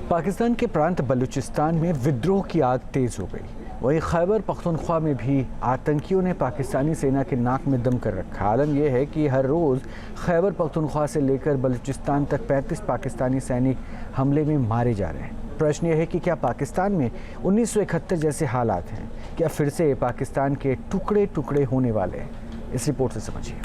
पाकिस्तान के प्रांत बलूचिस्तान में विद्रोह की आग तेज हो गई। वहीं खैबर पख्तूनख्वा में भी आतंकियों ने पाकिस्तानी सेना के नाक में दम कर रखा। आलम यह है कि हर रोज़ खैबर पख्तूनख्वा से लेकर बलूचिस्तान तक 35 पाकिस्तानी सैनिक हमले में मारे जा रहे हैं। प्रश्न यह है कि क्या पाकिस्तान में 1971 जैसे हालात हैं? क्या फिर से पाकिस्तान के टुकड़े टुकड़े होने वाले हैं? इस रिपोर्ट से समझिए।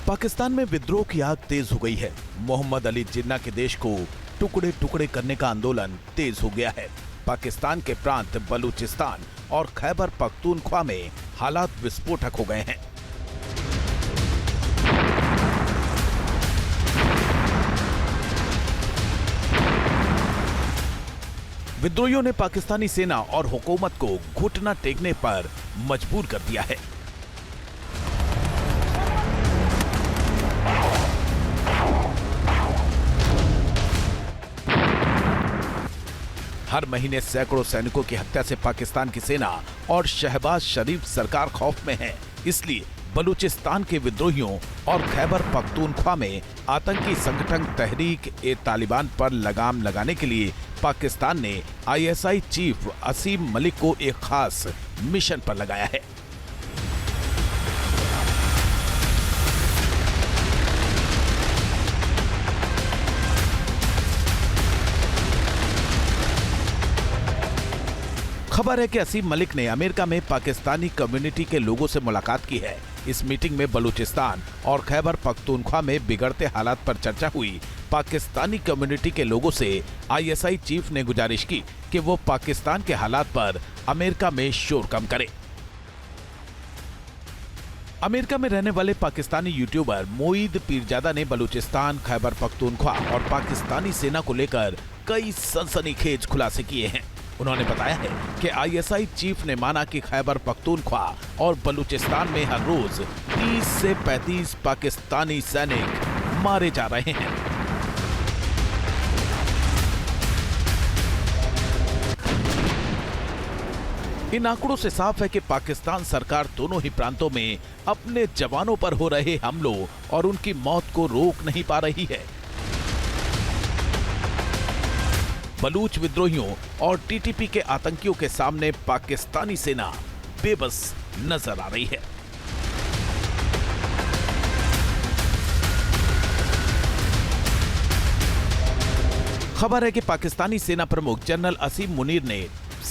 पाकिस्तान में विद्रोह की आग तेज हो गई है। मोहम्मद अली जिन्ना के देश को टुकड़े टुकड़े करने का आंदोलन तेज हो गया है। पाकिस्तान के प्रांत बलूचिस्तान और खैबर पख्तूनख्वा में हालात विस्फोटक हो गए हैं। विद्रोहियों ने पाकिस्तानी सेना और हुकूमत को घुटना टेकने पर मजबूर कर दिया है। हर महीने सैकड़ों सैनिकों की हत्या से पाकिस्तान की सेना और शहबाज शरीफ सरकार खौफ में है। इसलिए बलूचिस्तान के विद्रोहियों और खैबर पख्तूनख्वा में आतंकी संगठन तहरीक-ए-तालिबान पर लगाम लगाने के लिए पाकिस्तान ने आईएसआई चीफ असीम मलिक को एक खास मिशन पर लगाया है। खबर है कि असीम मलिक ने अमेरिका में पाकिस्तानी कम्युनिटी के लोगों से मुलाकात की है। इस मीटिंग में बलूचिस्तान और खैबर पख्तूनख्वा में बिगड़ते हालात पर चर्चा हुई। पाकिस्तानी कम्युनिटी के लोगों से आईएसआई चीफ ने गुजारिश की कि वो पाकिस्तान के हालात पर अमेरिका में शोर कम करें। अमेरिका में रहने वाले पाकिस्तानी यूट्यूबर मोईद पीरजादा ने बलूचिस्तान, खैबर पख्तूनख्वा और पाकिस्तानी सेना को लेकर कई सनसनीखेज खुलासे किए हैं। उन्होंने बताया है कि आईएसआई चीफ ने माना कि खैबर पख्तूनख्वा और बलूचिस्तान में हर रोज 30 से 35 पाकिस्तानी सैनिक मारे जा रहे हैं। इन आंकड़ों से साफ है कि पाकिस्तान सरकार दोनों ही प्रांतों में अपने जवानों पर हो रहे हमलों और उनकी मौत को रोक नहीं पा रही है। बलूच विद्रोहियों और टीटीपी के आतंकियों के सामने पाकिस्तानी सेना बेबस नजर आ रही है। खबर है कि पाकिस्तानी सेना प्रमुख जनरल असीम मुनीर ने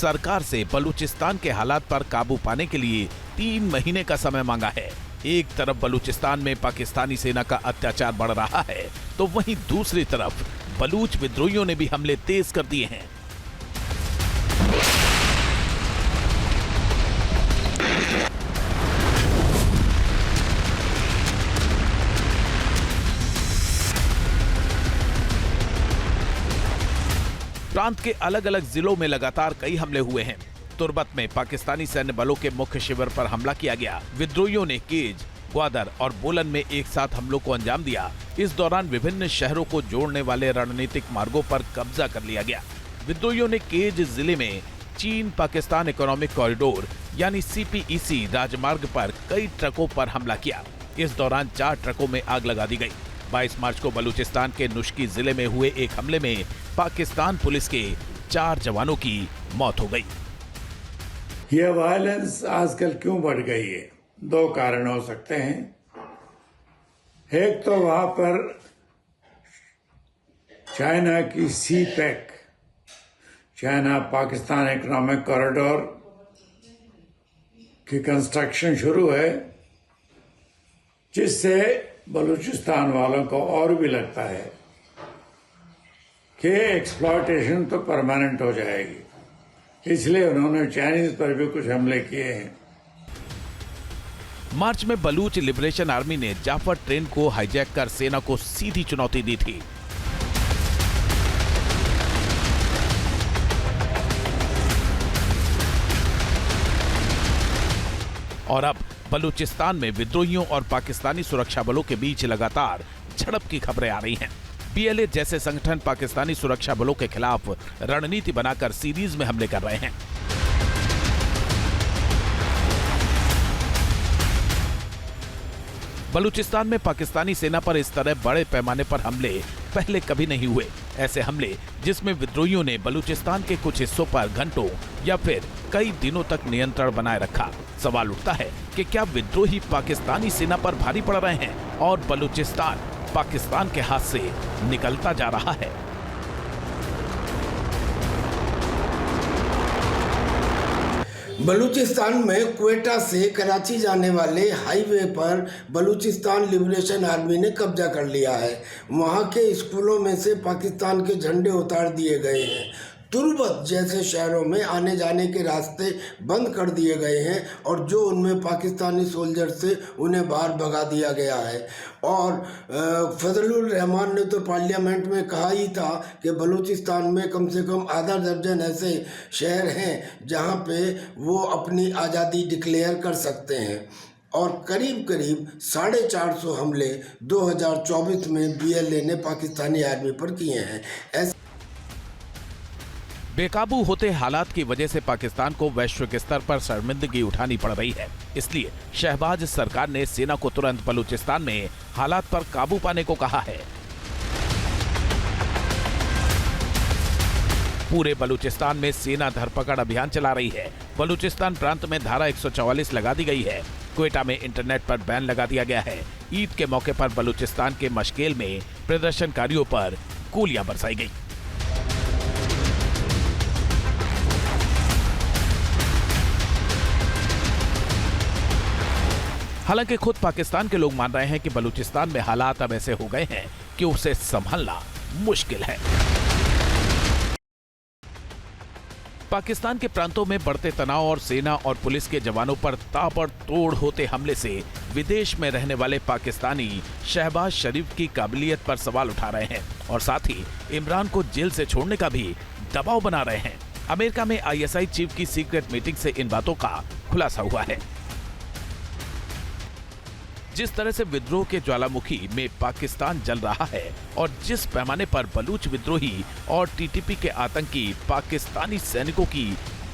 सरकार से बलूचिस्तान के हालात पर काबू पाने के लिए 3 महीने का समय मांगा है। एक तरफ बलूचिस्तान में पाकिस्तानी सेना का अत्याचार बढ़ रहा है, तो वहीं दूसरी तरफ बलूच विद्रोहियों ने भी हमले तेज कर दिए हैं। प्रांत के अलग अलग जिलों में लगातार कई हमले हुए हैं। तुर्बत में पाकिस्तानी सैन्य बलों के मुख्य शिविर पर हमला किया गया। विद्रोहियों ने केज, ग्वादर और बोलन में एक साथ हमलों को अंजाम दिया। इस दौरान विभिन्न शहरों को जोड़ने वाले रणनीतिक मार्गों पर कब्जा कर लिया गया। विद्रोहियों ने केज जिले में चीन पाकिस्तान इकोनॉमिक कॉरिडोर यानी सीपीईसी राजमार्ग पर कई ट्रकों पर हमला किया। इस दौरान 4 ट्रकों में आग लगा दी गई। 22 मार्च को बलूचिस्तान के नुश्की जिले में हुए एक हमले में पाकिस्तान पुलिस के 4 जवानों की मौत हो गई। यह वायलेंस आजकल क्यों बढ़ गई है? 2 कारण हो सकते हैं। एक तो वहां पर चाइना की CPEC, China Pakistan economic corridor की कंस्ट्रक्शन शुरू है, जिससे बलूचिस्तान वालों को और भी लगता है कि एक्सप्लॉयटेशन तो परमानेंट हो जाएगी। इसलिए उन्होंने चाइनीज पर भी कुछ हमले किए हैं। मार्च में बलूच लिबरेशन आर्मी ने जाफर ट्रेन को हाईजैक कर सेना को सीधी चुनौती दी थी। और अब बलूचिस्तान में विद्रोहियों और पाकिस्तानी सुरक्षा बलों के बीच लगातार झड़प की खबरें आ रही हैं। BLA जैसे संगठन पाकिस्तानी सुरक्षा बलों के खिलाफ रणनीति बनाकर सीरीज में हमले कर रहे हैं। बलूचिस्तान में पाकिस्तानी सेना पर इस तरह बड़े पैमाने पर हमले पहले कभी नहीं हुए। ऐसे हमले जिसमें विद्रोहियों ने बलूचिस्तान के कुछ हिस्सों पर घंटों या फिर कई दिनों तक नियंत्रण बनाए रखा। सवाल उठता है कि क्या विद्रोही पाकिस्तानी सेना पर भारी पड़ रहे हैं और बलूचिस्तान पाकिस्तान के हाथ से निकलता जा रहा है। बलूचिस्तान में क्वेटा से कराची जाने वाले हाईवे पर बलूचिस्तान लिबरेशन आर्मी ने कब्जा कर लिया है। वहां के स्कूलों में से पाकिस्तान के झंडे उतार दिए गए हैं। तुर्बत जैसे शहरों में आने जाने के रास्ते बंद कर दिए गए हैं और जो उनमें पाकिस्तानी सोल्जर से उन्हें बाहर भगा दिया गया है। और फजलुर रहमान ने तो पार्लियामेंट में कहा ही था कि बलूचिस्तान में कम से कम आधा दर्जन ऐसे शहर हैं जहां पे वो अपनी आज़ादी डिक्लेयर कर सकते हैं। और करीब करीब 450 हमले 2024 में BLA ने पाकिस्तानी आर्मी पर किए हैं। बेकाबू होते हालात की वजह से पाकिस्तान को वैश्विक स्तर पर शर्मिंदगी उठानी पड़ रही है। इसलिए शहबाज सरकार ने सेना को तुरंत बलूचिस्तान में हालात पर काबू पाने को कहा है। पूरे बलूचिस्तान में सेना धरपकड़ अभियान चला रही है। बलूचिस्तान प्रांत में धारा 144 लगा दी गई है। क्वेटा में इंटरनेट पर बैन लगा दिया गया है। ईद के मौके पर बलूचिस्तान के मशकेल में प्रदर्शनकारियों पर गोलियां बरसाई गई। हालांकि खुद पाकिस्तान के लोग मान रहे हैं कि बलूचिस्तान में हालात अब ऐसे हो गए हैं कि उसे संभालना मुश्किल है। पाकिस्तान के प्रांतों में बढ़ते तनाव और सेना और पुलिस के जवानों पर ताबड़तोड़ होते हमले से विदेश में रहने वाले पाकिस्तानी शहबाज शरीफ की काबिलियत पर सवाल उठा रहे हैं और साथ ही इमरान को जेल से छोड़ने का भी दबाव बना रहे हैं। अमेरिका में ISI चीफ की सीक्रेट मीटिंग से इन बातों का खुलासा हुआ है। जिस तरह से विद्रोह के ज्वालामुखी में पाकिस्तान जल रहा है और जिस पैमाने पर बलूच विद्रोही और TTP के आतंकी पाकिस्तानी सैनिकों की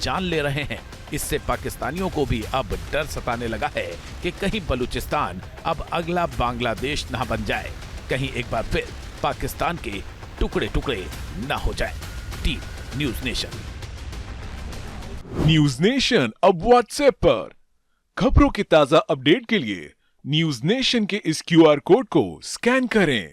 जान ले रहे हैं, इससे पाकिस्तानियों को भी अब डर सताने लगा है कि कहीं बलूचिस्तान अब अगला बांग्लादेश ना बन जाए, कहीं एक बार फिर पाकिस्तान के टुकड़े टुकड़े ना हो जाए। Team news nation. News nation अब व्हाट्सएप पर खबरों के ताजा अपडेट के लिए न्यूज नेशन के इस QR कोड को स्कैन करें।